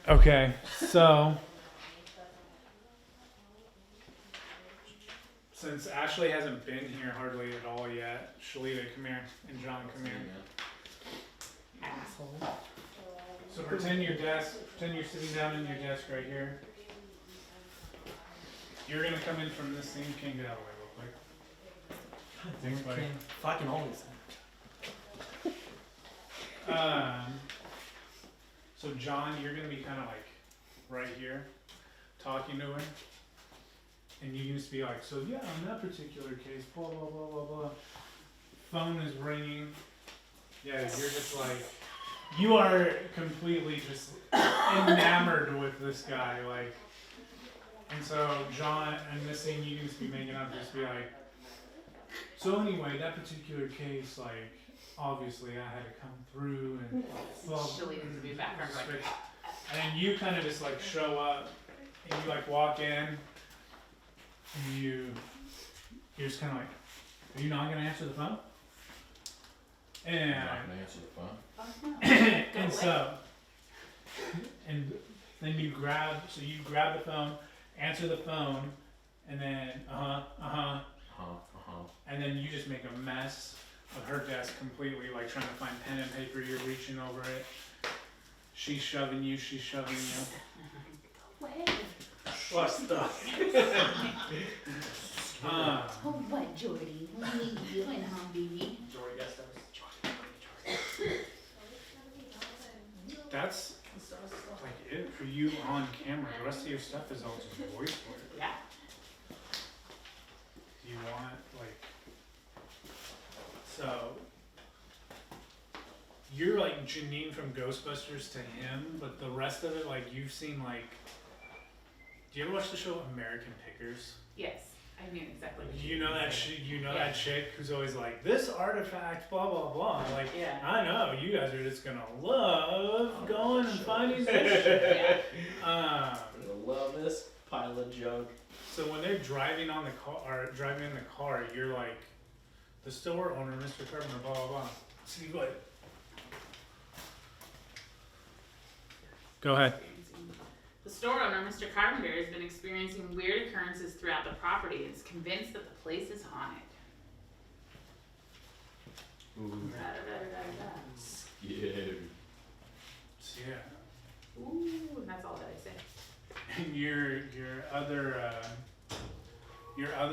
Okay, so since Ashley hasn't been here hardly at all yet, Shalita, come here, and John, come here. Asshole. So pretend you're sitting down in your desk right here. You're gonna come in from this thing. You can't get out of the way real quick. Thanks, buddy. Fucking always. So John, you're gonna be kind of like right here, talking to her, and you used to be like, so yeah, on that particular case, blah blah blah blah blah. Phone is ringing. Yeah, you're just like, you are completely just enamored with this guy, like. And so John, and this thing you used to be making up, just be like, so anyway, that particular case, like, obviously I had to come through and She'll even be background like, and then you kind of just like show up and you like walk in and you're just kind of like, are you not gonna answer the phone? And You're not gonna answer the phone? oh no. and so and then you grab the phone, answer the phone, and then and then you just make a mess of her desk completely, like trying to find pen and paper. You're reaching over it. She's shoving you. Go away. Trust us. Oh, what, Jordy? What are you doing, huh, baby? Jordy got stuff. That's like it for you on camera. The rest of your stuff is all just voice work. Yeah. Do you want like so? You're like Janine from Ghostbusters to him, but the rest of it, like you've seen like. Do you ever watch the show American Pickers? Yes, I knew exactly what You know that that chick who's always like, this artifact, blah blah blah. Like, Yeah. I know you guys are just gonna love going and finding this shit. Yeah. I'm gonna love this pile of junk. So when they're driving in the car, you're like, the store owner, Mr. Carpenter, blah blah blah. See what? Go ahead. The store owner, Mr. Carpenter, has been experiencing weird occurrences throughout the property and is convinced that the place is haunted. Ooh. Da-da-da-da-da. Yeah. Yeah. Ooh, and that's all that I say. And your other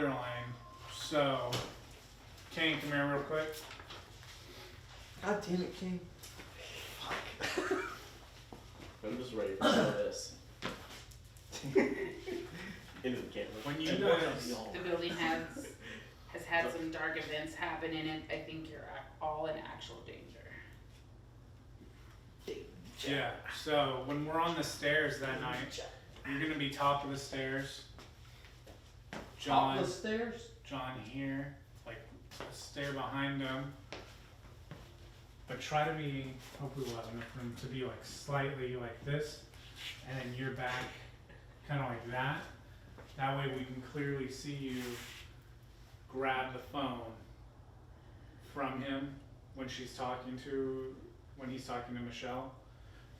line. So, Kane, come here real quick. God damn it, King. Fuck. I'm just ready for this. Into the camera. When you And guys- The building has had some dark events happen in it. I think you're all in actual danger. Yeah. So when we're on the stairs that night, you're gonna be top of the stairs. John. Top of the stairs? John here, like a stair behind him. But try to be, hopefully we'll have enough room to be like slightly like this, and then you're back kind of like that. That way we can clearly see you grab the phone from him when he's talking to Michelle.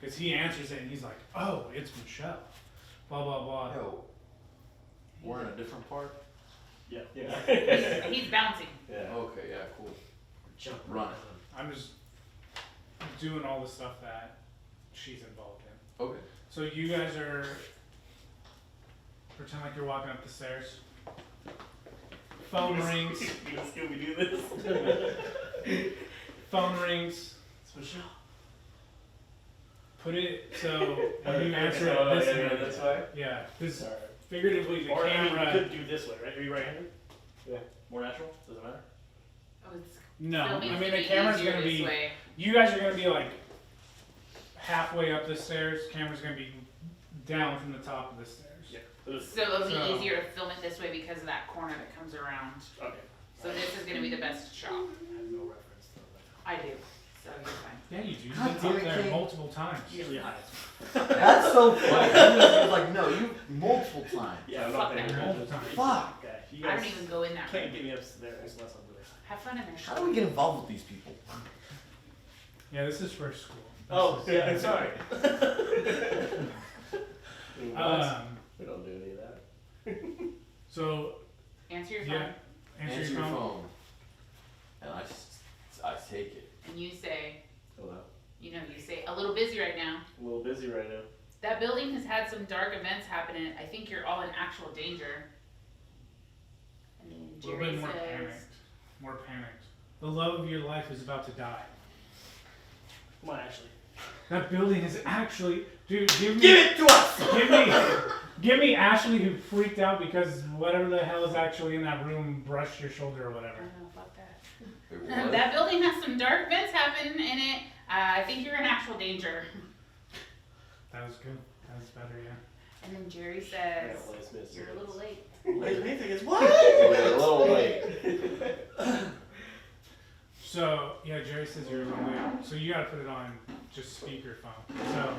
Because he answers it and he's like, oh, it's Michelle. Blah, blah, blah. Yo, we're in a different part? Yeah. He's bouncing. Yeah. Okay, yeah, cool. Jump Run. I'm just doing all the stuff that she's involved in. Okay. So you guys are, pretend like you're walking up the stairs. Phone rings. You know, can we do this? Phone rings. Put it so when you answer it this way. this way? Yeah, because Alright. figuratively the Or I mean, camera. you could do this way, right? Are you right-handed? Yeah. More natural? Doesn't matter? Oh, it's No, I filming's mean gonna the be camera's easier gonna this be. way. You guys are gonna be like halfway up the stairs. Camera's gonna be down from the top of the stairs. Yeah. So it'll be So- easier to film it this way because of that corner that comes around. Okay. So this is gonna be the best shot. I have no reference to that. I do. So you're fine. Yeah, you do. You've God been damn up it, there King. multiple times. Usually high. That's so funny. He was like, no, you multiple times. Yeah, I'm Fuck not there. that. Multiple times. Fuck. Okay. You I guys don't even go in that can't room. get me upstairs unless I'm doing it. Have fun in there. How do we get involved with these people? Yeah, this is for school. Oh, yeah, sorry. true right now. That building has had some dark events happen in it. I think you're all in actual danger. And then A little Jerry bit more says, panicked. More panicked. The love of your life is about to die. Come on, Ashley. That building is actually, dude. Give it to us! Give me Ashley who freaked out because whatever the hell is actually in that room brushed your shoulder or whatever. oh, fuck that. It was. That building has some dark events happen in it. I think you're in actual danger. That was good. That was better, yeah. And then Jerry Yeah, says, well, it's missed. you're a little late. Wait, wait, it's what? Wait, a little late. So, yeah, Jerry says you're a little late. So you gotta put it on just speakerphone. So,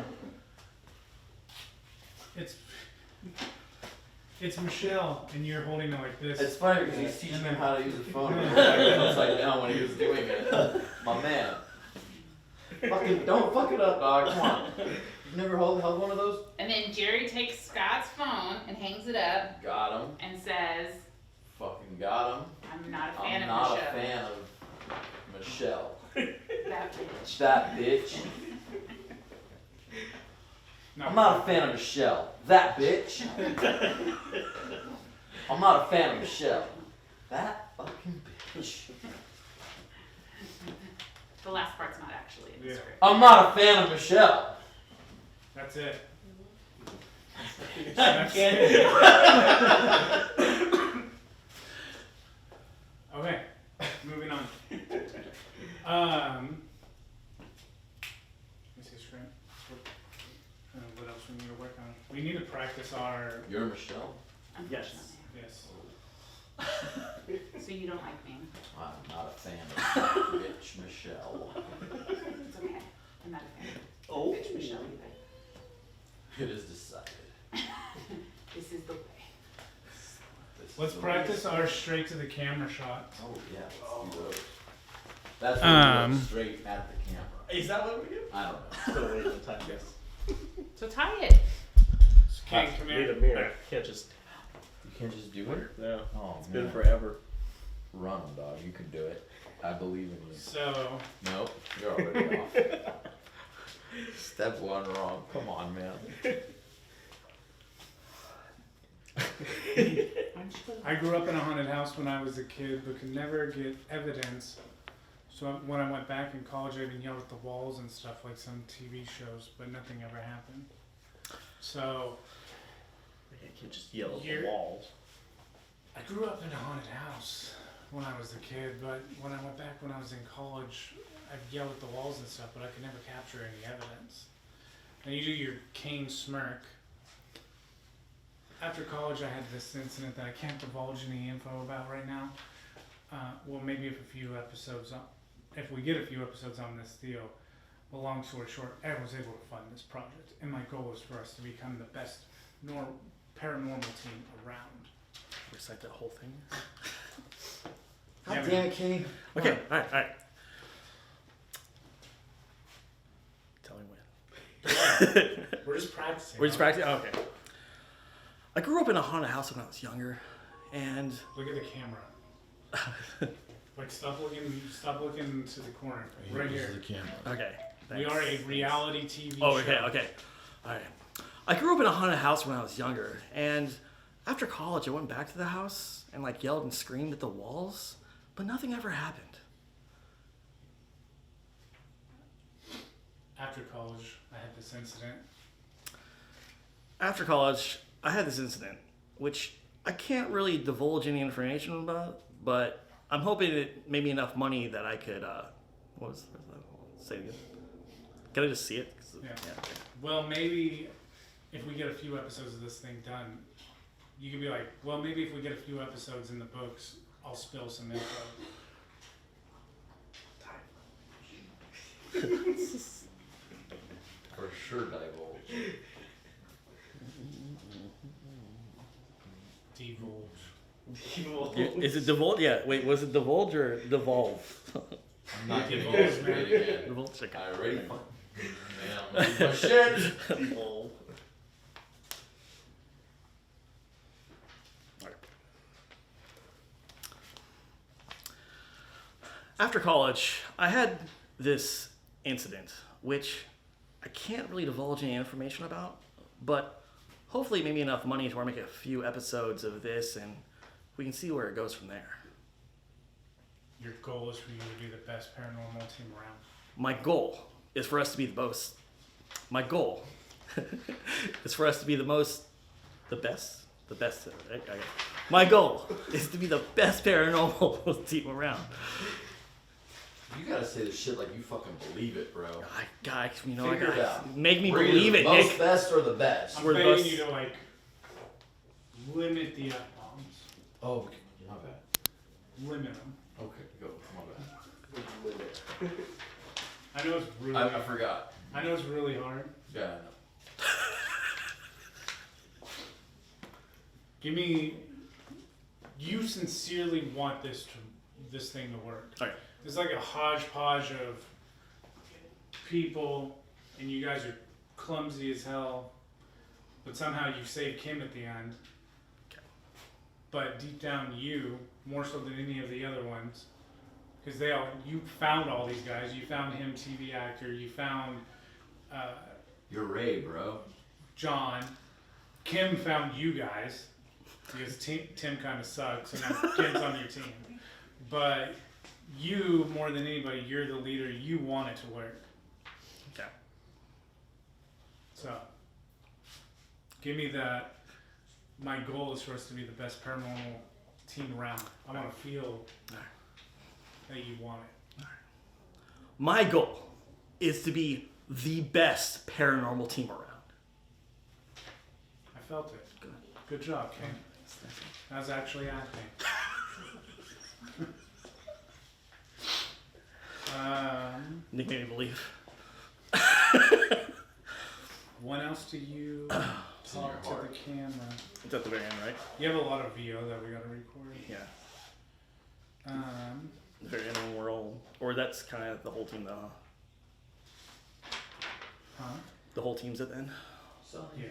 it's Michelle, and you're holding it like this. It's funny because he's teaching him how to use a phone. He was like upside down when he was doing it. My man. Fucking don't fuck it up, dog. Come on. You've never held one of those? And then Jerry takes Scott's phone and hangs it up Got him. and says, Fucking got him. I'm not a fan I'm of not Michelle. a fan of Michelle. That bitch. That bitch. No. I'm not a fan of Michelle. That bitch. I'm not a fan of Michelle. That fucking bitch. The last part's not actually in the Yeah. script. I'm not a fan of Michelle. That's it. I That's can't. it. Okay, moving on. Let me see screen. What else we need to work on? We need to practice our You're Michelle? Unfortunately. yes. So you don't like me. I'm not a fan of that bitch Michelle. It's okay. I'm not a fan Oh. of bitch Michelle either. It is decided. This is the way. This Let's is the practice way. our straight to the camera shot. Oh yeah, let's do those. That's when we look straight at the camera. Is that what we do? I don't know. Still waiting on time, guys. So tie it. Okay, come Need here. a mirror. Can't just. You can't just do it? No. Oh, It's man. been forever. Run, dog. You can do it. I believe in you. So, Nope, you're already off. Step one wrong. Come on, man. I grew up in a haunted house when I was a kid, but could never get evidence. So when I went back in college, I even yelled at the walls and stuff like some TV shows, but nothing ever happened. So You can't just yell at the You're- walls. I grew up in a haunted house when I was a kid, but when I went back when I was in college, I'd yell at the walls and stuff, but I could never capture any evidence. And you do your cane smirk. After college, I had this incident that I can't divulge any info about right now. Well, maybe if we get a few episodes on this deal. Well, long story short, I was able to fund this project, and my goal is for us to become the best paranormal team around. Recite that whole thing. Yeah, God damn it, Kenny. Okay, alright. Tell me when. We're just practicing. We're just practicing? Oh, okay. I grew up in a haunted house when I was younger, and Look at the camera. Like stop looking to the corner. Right here. okay. We thanks. are a reality TV Oh, show. okay. Alright. I grew up in a haunted house when I was younger, and after college I went back to the house and like yelled and screamed at the walls, but nothing ever happened. After college, I had this incident. After college, I had this incident, which I can't really divulge any information about, but I'm hoping it made me enough money that I could, say it again. Can I just see it? Yeah. Okay. Well, maybe if we get a few episodes of this thing done, you could be like, well, maybe if we get a few episodes in the books, I'll spill some info. For sure, divulge. Divulge. Is it divulge? Yeah. Wait, was it divulge or devolve? I'm not gonna Divulge, use man. it again. Divulge. Okay. I already fucking. Man, I'm losing my shit. After college, I had this incident, which I can't really divulge any information about, but hopefully maybe enough money to where I make a few episodes of this and we can see where it goes from there. Your goal is for you to be the best paranormal team around. My goal is for us to be the most. My goal is for us to be the best. My goal is to be the best paranormal team around. You gotta say this shit like you fucking believe it, bro. Guys, Figure it out. Make me We're either believe the it, most Nick. best or the best. I'm We're the begging best. you to like limit the F-bombs. Oh, okay. My bad. Limit them. Okay, go. My bad. I know it's really. I forgot. I know it's really hard. Yeah, I know. Give me. You sincerely want this thing to work. Okay. It's like a hodgepodge of people, and you guys are clumsy as hell, but somehow you save Kim at the end. Okay. But deep down, you more so than any of the other ones, because you found all these guys. You found him, TV actor. You found You're Ray, bro. John. Kim found you guys because Tim kind of sucks, and now Kim's on your team. But you, more than anybody, you're the leader. You want it to work. Okay. So, give me that. My goal is for us to be the best paranormal team around. I want to feel that you want it. My goal is to be the best paranormal team around. I felt it. Good job, King. That was actually acting. Nick made me believe. When else do you in your talk to heart. the camera? It's at the very end, right? You have a lot of VO that we gotta record. Yeah. Um, The very end when we're all, or that's kind of the whole team though. huh? The whole team's at the end. Yeah.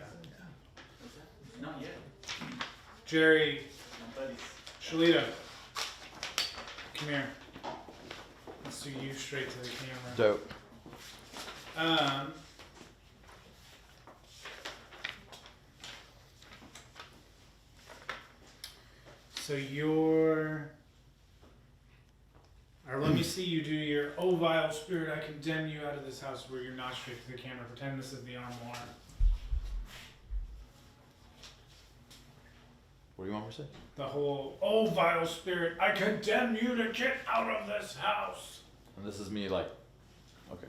Not yet. Jerry, My buddies. Shalita, come here. Let's do you straight to the camera. Dope. So you're, or let me see you do your, oh vile spirit, I condemn you out of this house, where you're not straight to the camera. Pretend this is the armoire. What do you want me to say? The whole, oh vile spirit, I condemn you to get out of this house. And this is me like, okay.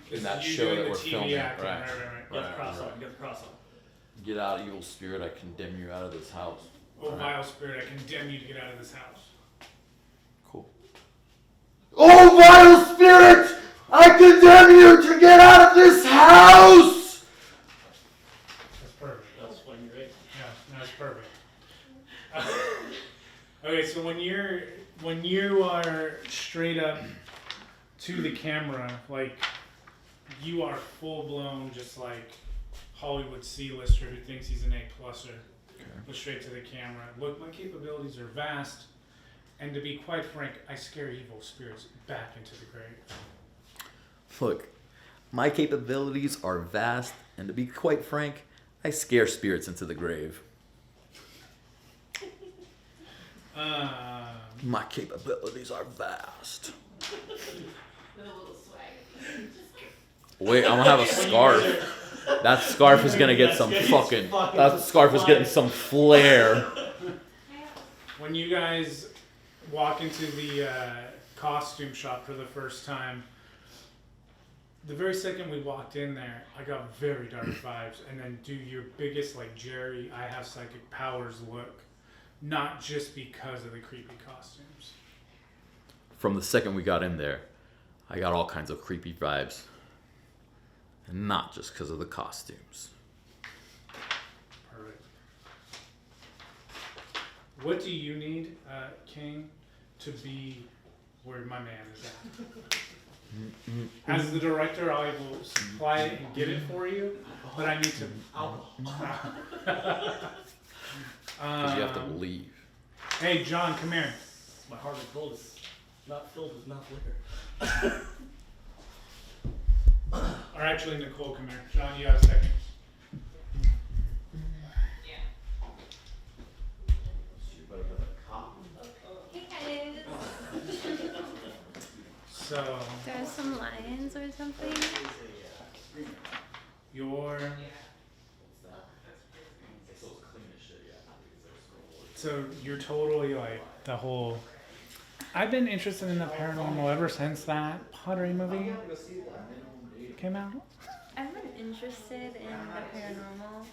This In that is you show doing that the we're TV filming, acting, right. right. Get the Right, cross right. on. Get the cross on. Get out, evil spirit, I condemn you out of this house. Oh Right. vile spirit, I condemn you to get out of this house. Cool. Oh, vile spirit! I condemn you to get out of this house! That's perfect. That's when you're right. Yeah, that's perfect. Okay, so when you are straight up to the camera, like you are full blown, just like Hollywood C-lister who thinks he's an A-pluser. Go straight to the camera. Look, my capabilities are vast, and to be quite frank, I scare evil spirits back into the grave. Look, my capabilities are vast, and to be quite frank, I scare spirits into the grave. My capabilities are vast. With a little swag. Wait, I'm gonna have a scarf. That scarf is gonna get some fucking. That scarf is getting some flair. When you guys walk into the costume shop for the first time, the very second we walked in there, I got very dark vibes. And then do your biggest, like, Jerry, I have psychic powers look. Not just because of the creepy costumes. From the second we got in there, I got all kinds of creepy vibes. And not just because of the costumes. Perfect. What do you need, King, to be where my man is at? As the director, I will supply it and get it for you, but I need to. Because you have to believe. Hey, John, come here. My heart is full. It's not filled with mouth liquor. Or actually, Nicole, come here. John, you have a second. Hey guys. So, There's some lions or something. you're. So, you're totally like the whole. I've been interested in the paranormal ever since that pottery movie came out. I've been interested in the paranormal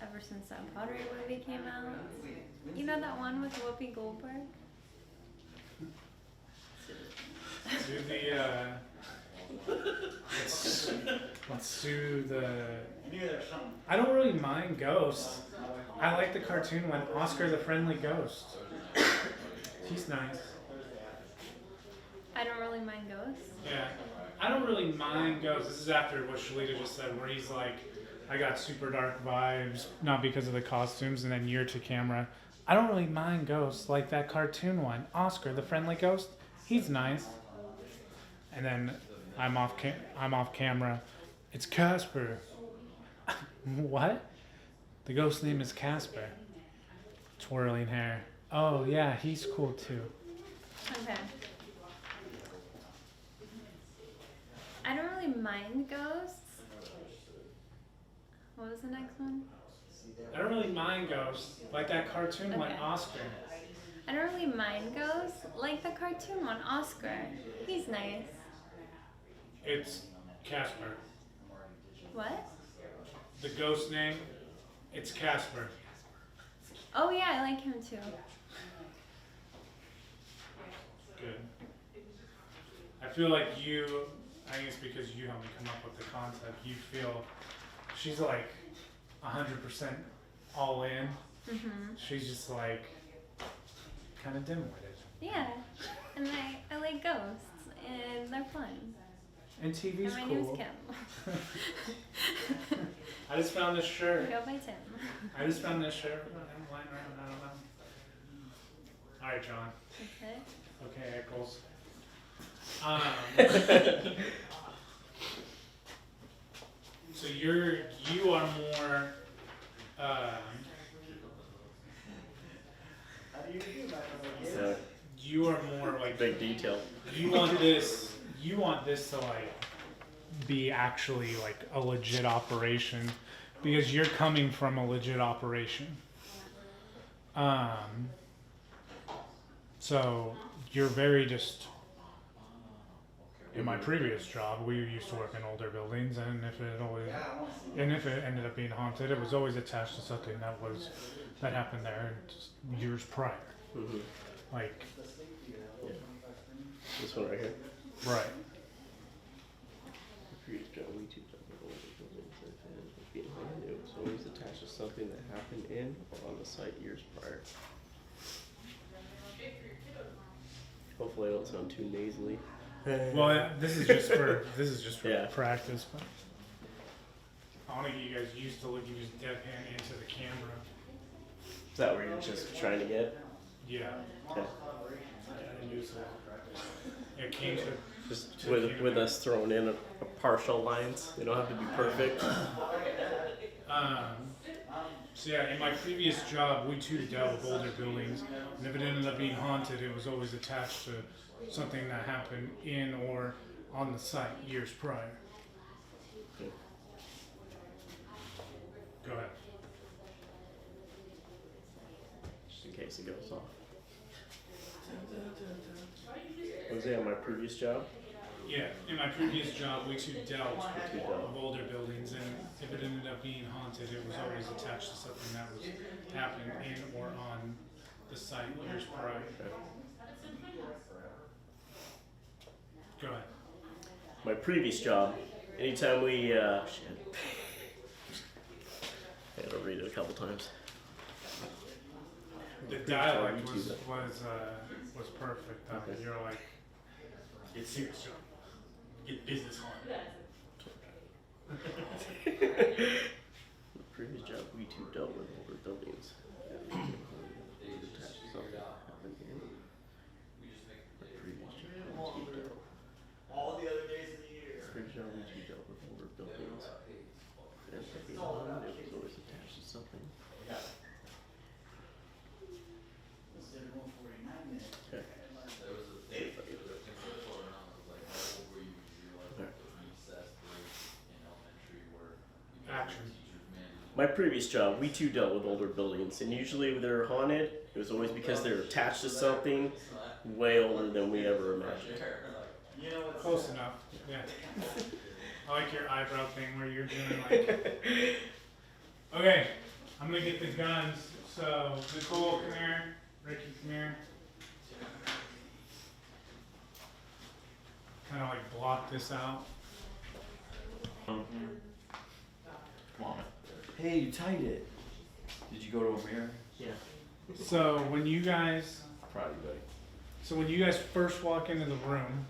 ever since that pottery movie came out. You know that one with Whoopi Goldberg? Do the let's do the. I don't really mind ghosts. I like the cartoon one, Oscar the Friendly Ghost. He's nice. I don't really mind ghosts. Yeah, I don't really mind ghosts. This is after what Shalita just said, where he's like, I got super dark vibes, not because of the costumes, and then you're to camera. I don't really mind ghosts, like that cartoon one, Oscar the Friendly Ghost. He's nice. And then I'm off camera. It's Casper. What? The ghost name is Casper. Twirling hair. Oh yeah, he's cool too. Okay. I don't really mind ghosts. What was the next one? I don't really mind ghosts, like that cartoon one, Okay. Oscar. I don't really mind ghosts. Like the cartoon one, Oscar. He's nice. It's Casper. What? The ghost name, it's Casper. Oh yeah, I like him too. Good. I feel like you, I think it's because you helped me come up with the concept. You feel she's like 100% all in. Mhm. She's just like kind of dim-witted. Yeah, and I like ghosts, and they're fun. And TV's And my name's cool. Kim. I just found this shirt. Go by Tim. I just found this shirt. I'm lying around, I don't know. Okay. Okay, Eccles. So you are more. So, You are more like. big detail. You want this. You want this to like be actually like a legit operation, because you're coming from a legit operation. So you're very just. In my previous job, we used to work in older buildings, and if it ended up being haunted, it was always attached to something that happened there years prior. Mm-hmm. Like, This one right here. right. Previous job, we too being haunted. It was always attached to something that happened in or on the site years prior. Hopefully, I don't sound too nasally. Well, this is just for Yeah. practice, but I want to get you guys used to looking just deadpan into the camera. Is that where you're just trying to get? Yeah. Okay. I didn't do so. It came to. Just with us throwing in a partial lines. They don't have to be perfect. So yeah, in my previous job, we too dealt with older buildings, and if it ended up being haunted, it was always attached to something that happened in or on the site years prior. Okay. Go ahead. Just in case it goes off. Was it on my previous job? Yeah, in my previous job, we too dealt We too dealt. of older buildings, and if it ended up being haunted, it was always attached to something that was happening in or on the site years prior. Okay. Go ahead. My previous job, anytime we shit. I gotta read it a couple times. The Pretty dialect sure was YouTube was perfect. Okay. You're like, it's serious, John. Get business on. The previous job, we too dealt with older buildings. Attached to something that happened in. My previous job, we too dealt. All the other days of the year. Previous job, we too dealt with older something. Action. My previous job, we too dealt with older buildings, and usually when they're haunted, it was always because they're attached to something way older than we ever imagined. Close enough. Yeah. I like your eyebrow thing where you're doing like. Okay, I'm gonna get the guns. So Nicole, come here. Ricky, come here. Kind of like block this out. Come on. Hey, you tied it. Did you go to a mirror? Yeah. So when you guys, Proud of you, buddy. so when you guys first walk into the room,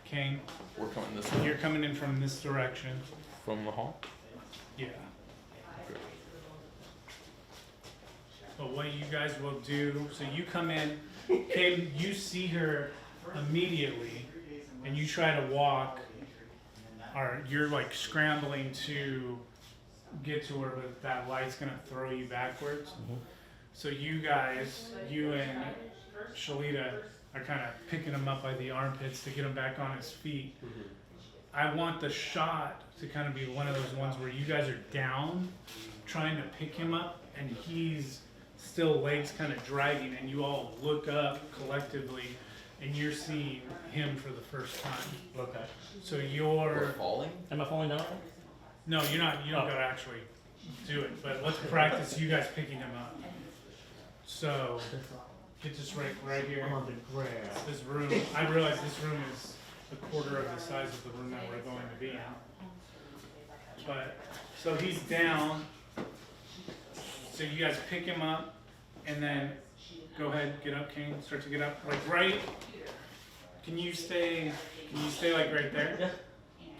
Kane, We're coming this way. you're coming in from this direction. From the hall? Yeah. But what you guys will do, so you come in, Kane, you see her immediately, and you try to walk, or you're like scrambling to get to her, but that light's gonna throw you backwards. So you guys, you and Shalita are kind of picking him up by the armpits to get him back on his feet. I want the shot to kind of be one of those ones where you guys are down, trying to pick him up, and he's still legs kind of dragging, and you all look up collectively, and you're seeing him for the first time. Okay. So We're you're, falling? Am I falling down? no, you're not, you don't gotta actually do it, but let's practice you guys picking him up. So, get this right here. On the ground. This room, I realize this room is a quarter of the size of the room that we're going to be in. But, so he's down. So you guys pick him up, and then go ahead, get up, King. Start to get up, like right. Can you stay like right there? Yeah.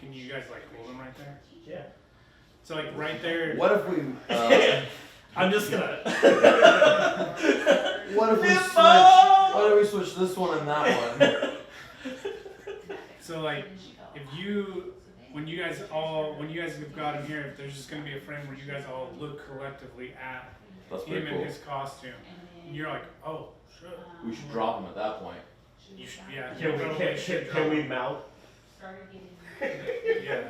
Can you guys like hold him right there? Yeah. So like right there. What if we, I'm just gonna. what if we switch this one and that one? So like, if you, when you guys have got him here, there's just gonna be a frame where you guys all look collectively at That's him pretty in cool. his costume. And you're like, oh, shit. We should drop him at that point. You should, yeah. Can we, probably should can we drop mount? him. Yeah.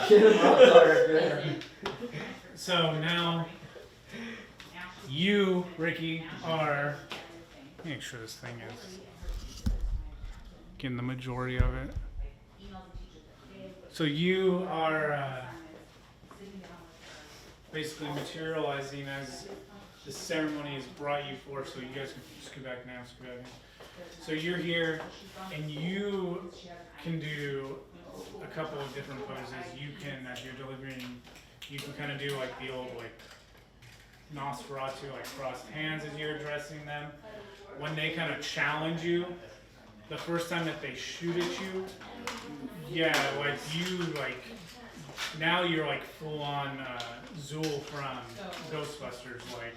Get him up there. So now, you, Ricky, are. Let me make sure this thing is getting the majority of it. So you are basically materializing as the ceremony has brought you forth. So you guys can scoot back now, scoot back in. So you're here, and you can do a couple of different poses. You can, as you're delivering, you can kind of do like the old like Nosferatu, like crossed hands as you're addressing them. When they kind of challenge you, the first time that they shoot at you, yeah, like you like, now you're like full on Zool from Ghostbusters, like,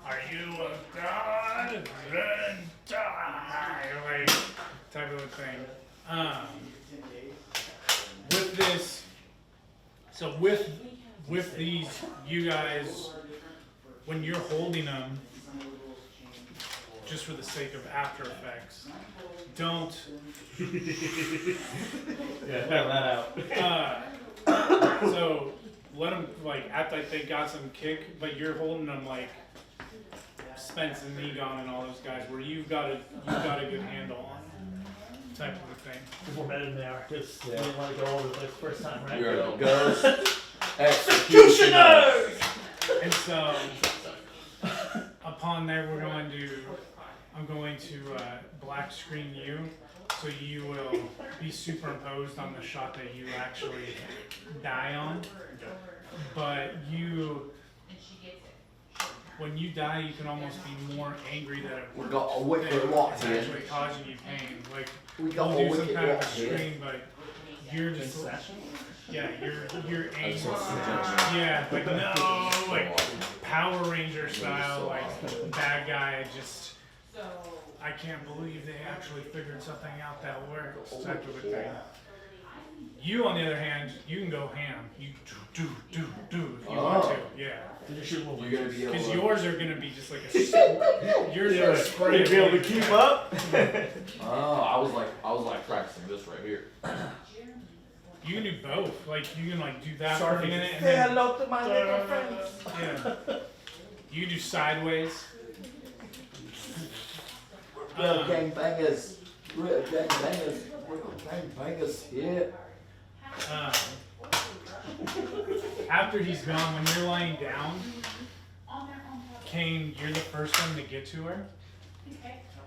are you a god? Then die, like, type of a thing. With this, so with these, you guys, when you're holding them, just for the sake of After Effects, don't. Yeah, cut that out. So let them like act like they got some kick, but you're holding them like Spence and Negon and all those guys, where you've got a good handle on them, type of a thing. We're better than they are, because we didn't want to go over the place first time, right? We are the ghost executioners. And so upon there, I'm going to black screen you, so you will be superimposed on the shot that you actually die on. But when you die, you can almost be more angry that We got a wicked lot it's here. actually causing you pain. Like We got you a do some wicked kind of lot a here. scream, but you're just Concession? yeah, you're angry. That's Yeah, like no, like Power Ranger style, like bad guy just. I can't believe they actually figured something out that works, type of a thing. You, on the other hand, you can go ham. You do if you want to. Yeah. You're gonna be able Because to. yours are gonna be just like a. Yours are a spray. be able to keep up. Oh, I was like practicing this right here. You can do both. Like you can like do that for a Sorry. minute and Say then hello to my little friends. yeah. You can do sideways. Real gangbangers. Real gangbangers. Real gangbangers here. After he's gone, when you're lying down, Kane, you're the first one to get to her.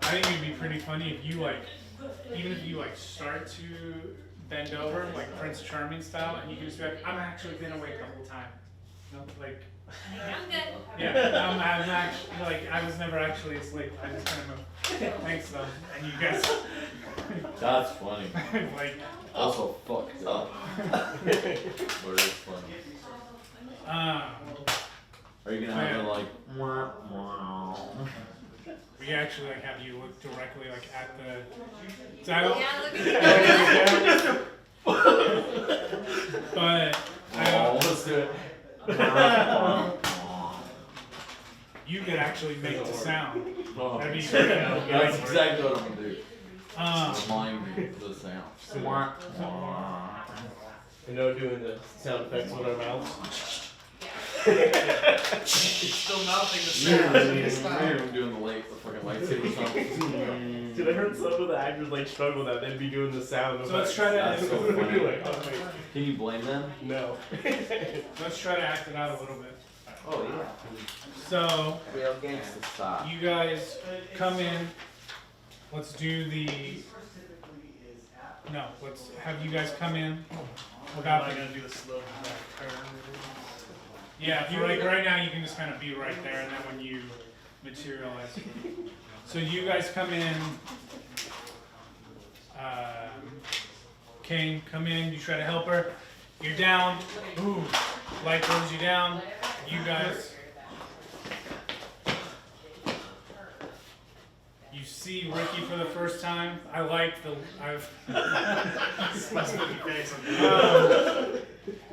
I think it'd be pretty funny if you like, even if you like start to bend over like Prince Charming style, and you can just be like, "I'm actually been awake the whole time." You know, like, I'm good. yeah, I'm actually like I was never actually asleep. I just kind of thanks though, and you guys That's funny. like. Also fucked up. But it's funny. Are you gonna have it like? We actually like have you look directly like at the. So I don't, Yeah, look at but Oh, let's do it. you could actually make the sound. Oh, That'd be that's great. exactly what I'm gonna do. Um, Remind me of the sound. You know, doing the sound effects with our mouths. It's still mouthing the sound. Maybe I'm doing the fucking lightsaber sound. Dude, I heard some of the actors like struggle with that. They'd be doing the sound. So let's try to- That's so That's so funny. funny. Like, oh, wait. Can you blame them? No. let's try to act it out a little bit. Oh yeah. So Real gangsta style. you guys come in. Let's do the. No, let's have you guys come in. We're not gonna do the slow turn. Yeah, if you like right now, you can just kind of be right there, and then when you materialize. So you guys come in. Kane, come in. You try to help her. You're down. Ooh, light throws you down. You guys. You see Ricky for the first time. I like the.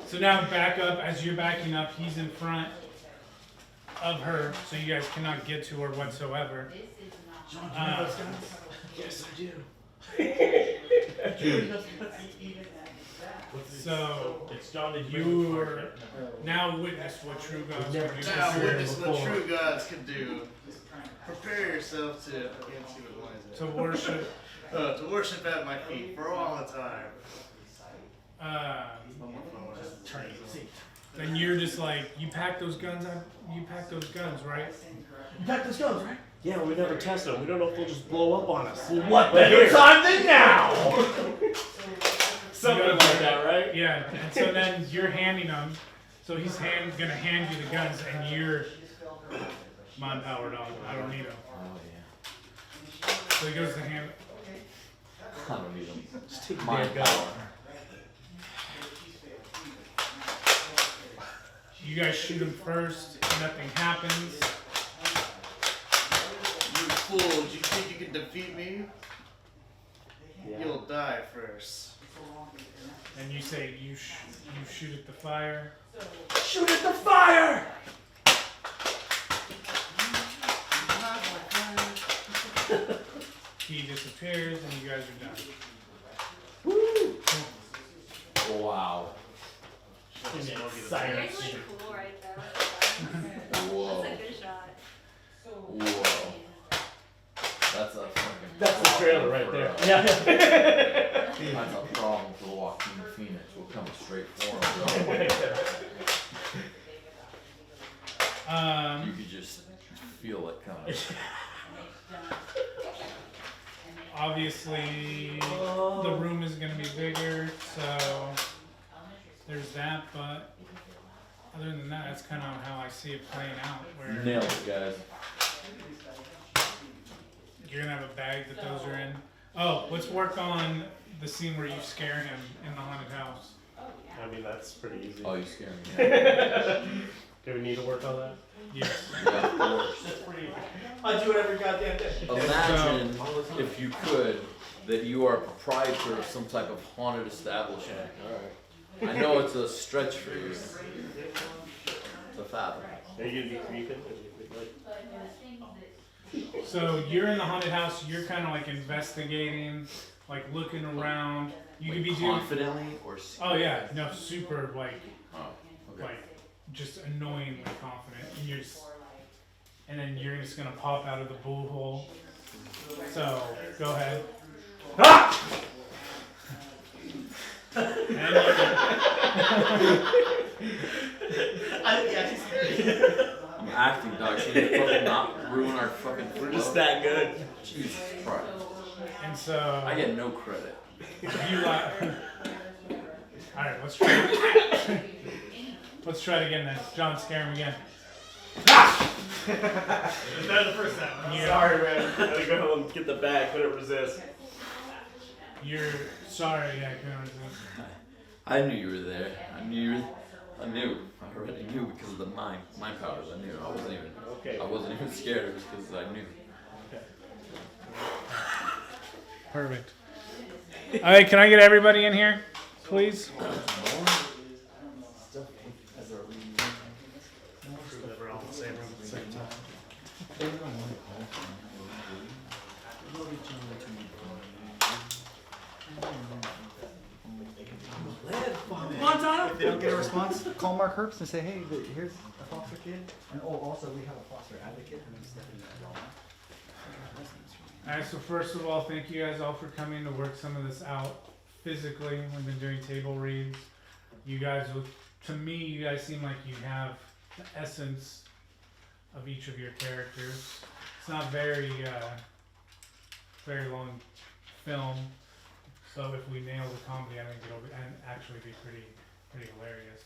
So now back up. As you're backing up, he's in front of her, so you guys cannot get to her whatsoever. Yes, I do. So It's John. Did you are now witness what true gods can do. Now witness what true gods can do. Prepare yourself to, I can't see what line is it. To worship. To worship at my feet for all the time. turn it. See. Then you're just like, you pack those guns up. You pack those guns, right? You got those guns, right? Yeah, we never test them. We don't know if they'll just blow up on us. Well, what But better here. time than now? Something You like gotta- that, right? Yeah. And so then you're handing them. So he's gonna hand you the guns, and you're mind power dog. I don't need them. Oh yeah. So he goes to hand. I don't need them. Just take the My damn gun. power. You guys shoot him first. Nothing happens. You fools, you think you can defeat me? Yeah. You'll die first. And you say you shoot at the fire. Shoot at the fire! He disappears, and you guys are done. Wow. You guys look cool right there. Whoa. That's a good shot. Whoa. That's a fucking. That's the trailer right there. Yeah. That's a problem for Joaquin Phoenix. We're coming straight for him. You could just feel it coming. Obviously, the room is going to be bigger, so there's that. But other than that, that's kind of how I see it playing out. Where Nailed it, guys. you're gonna have a bag that those are in. Oh, let's work on the scene where you scare him in the haunted house. I mean, that's pretty easy. Oh, you scared me. Do we need to work on that? Yes. Yeah, of course. I do it every goddamn day. Imagine if you could that you are a proprietor of some type of haunted establishment. I know it's a stretch for you to fathom. Are you gonna be creeping? So you're in the haunted house. You're kind of like investigating, like looking around. You could be doing. Confidently or Oh yeah, no, super like, Oh, okay. like, just annoyingly confident, and and then you're just gonna pop out of the bull hole. So go ahead. Ah! And I'm acting, dog. Can you fucking not ruin our fucking flow? We're just that good. Jesus Christ. and so I get no credit. you all right, let's try. Let's try it again then. John, scare him again. Better the first time. Yeah. Sorry, man. Gotta go home and get the bag. Couldn't resist. You're sorry, yeah, I couldn't resist. I knew you were there. I knew. I already knew because of the mind powers. I knew. I wasn't even scared. It was because I knew. Perfect. All right, can I get everybody in here, please? We're all in the same room at the same time. If they don't get a response, call Mark Herbst and say, hey, here's a foster kid. And also we have a foster advocate who's stepping in as well. Alright, so first of all, thank you guys all for coming to work some of this out physically. We've been doing table reads. You guys, to me, you guys seem like you have the essence of each of your characters. It's not very long film, so if we nail the comedy, I think it'll actually be pretty hilarious.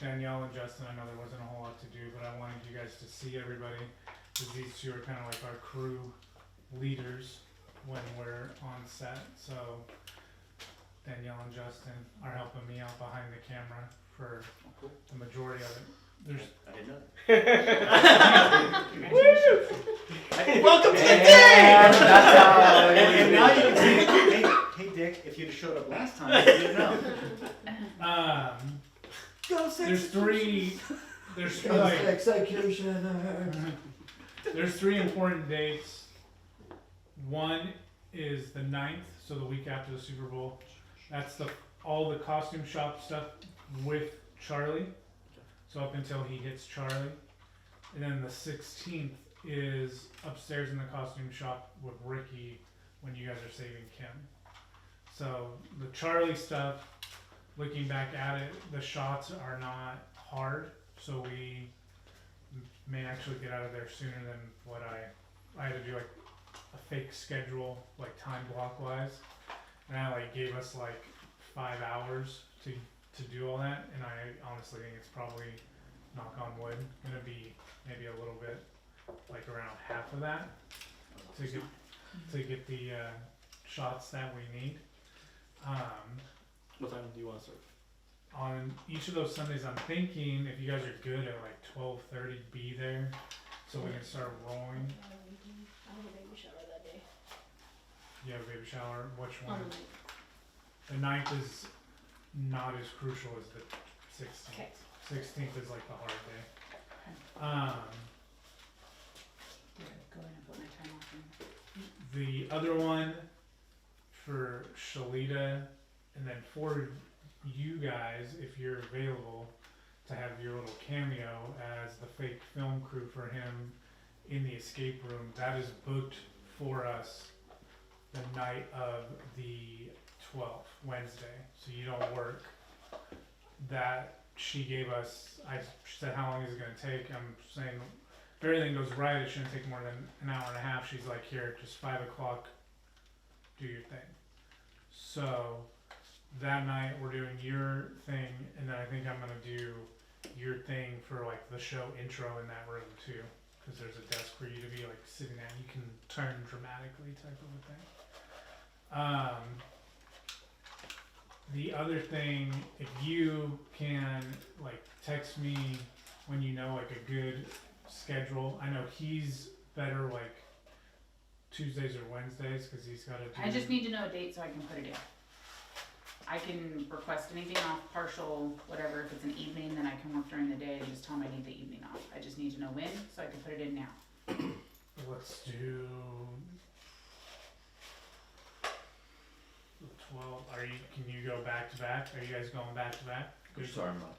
Danielle and Justin, I know there wasn't a whole lot to do, but I wanted you guys to see everybody, because these two are kind of like our crew leaders when we're on set. So Danielle and Justin are helping me out behind the camera for the majority of it. I didn't know. Welcome to the day! And now you can say, hey Dick, if you'd have showed up last time, you'd know. There's three like, there's three important dates. One is the 9th, so the week after the Super Bowl. That's all the costume shop stuff with Charlie. So up until he hits Charlie. And then the 16th is upstairs in the costume shop with Ricky when you guys are saving Kim. So the Charlie stuff, looking back at it, the shots are not hard, so we may actually get out of there sooner than what I had to do, like a fake schedule, like time block wise, and that like gave us like 5 hours to do all that, and I honestly think it's probably, knock on wood, gonna be maybe a little bit like around half of that to get the shots that we need. What time do you want to start? On each of those Sundays, I'm thinking if you guys are good at like 12:30, be there so we can start rolling. I have a baby shower that day. You have a baby shower. Which On one? the The 9th is not as crucial as the 16th. Okay. 16th is like the hard day. Go ahead and put my time off. The other one for Shalita, and then for you guys, if you're available, to have your little cameo as the fake film crew for him in the escape room. That is booked for us the night of the 12th, Wednesday, so you don't work. That she gave us, she said, how long is it going to take? I'm saying, if everything goes right, it shouldn't take more than an hour and a half. She's like, here, just 5 o'clock, do your thing. So that night we're doing your thing, and then I think I'm going to do your thing for like the show intro in that room too, because there's a desk for you to be like sitting at. You can turn dramatically type of a thing. The other thing, if you can like text me when you know like a good schedule. I know he's better like Tuesdays or Wednesdays, because he's got to do. I just need to know a date so I can put it in. I can request anything off, partial, whatever. If it's an evening, then I can work during the day and just tell him I need the evening off. I just need to know when so I can put it in now. Let's do the 12. Can you go back to back? Are you guys going back to back? What you talking about?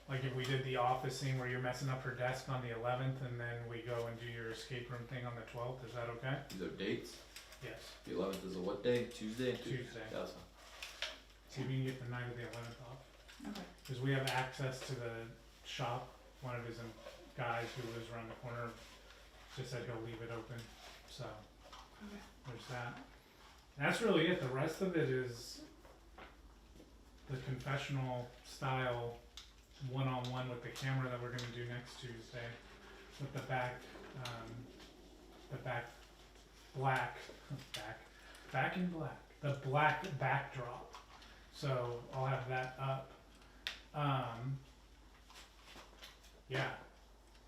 Like if we did the office scene where you're messing up her desk on the 11th, and then we go and do your escape room thing on the 12th. Is that okay? These are dates. Yes. The 11th is a what day? Tuesday. Tuesday. That's See if we can get the night of the 11th off. Okay. Because we have access to the shop. One of his guys who lives around the corner just said he'll leave it open. So there's that. And that's really it. The rest of it is the confessional style one-on-one with the camera that we're going to do next Tuesday with the back in black, the black backdrop. So I'll have that up. Yeah,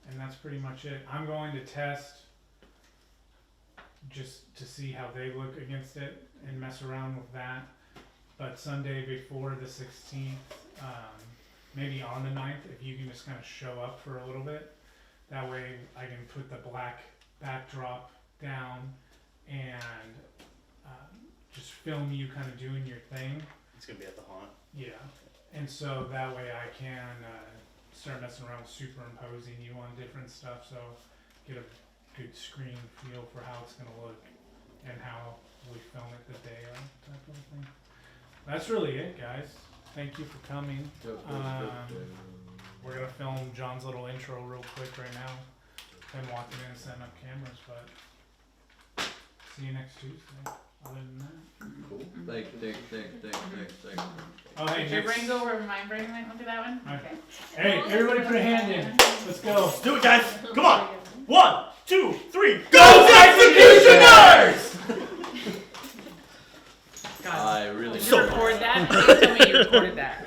and that's pretty much it. I'm going to test just to see how they look against it and mess around with that. But Sunday before the 16th, maybe on the 9th, if you can just kind of show up for a little bit. That way I can put the black backdrop down and just film you kind of doing your thing. It's gonna be at the haunt. Yeah, and so that way I can start messing around with superimposing you on different stuff, so get a good screen feel for how it's gonna look and how we film it the day of, type of thing. That's really it, guys. Thank you for coming. We're gonna film John's little intro real quick right now. Him walking in and setting up cameras, but see you next Tuesday. Other than that. cool. Thanks. Oh, hey, Did your next- brain go where my brain went with that one? Alright. Okay. Hey, everybody put a hand in. Let's go. Let's do it, guys. Come on. 1, 2, 3. Go Executioners! I really. Did So you record that? Please tell me you recorded that.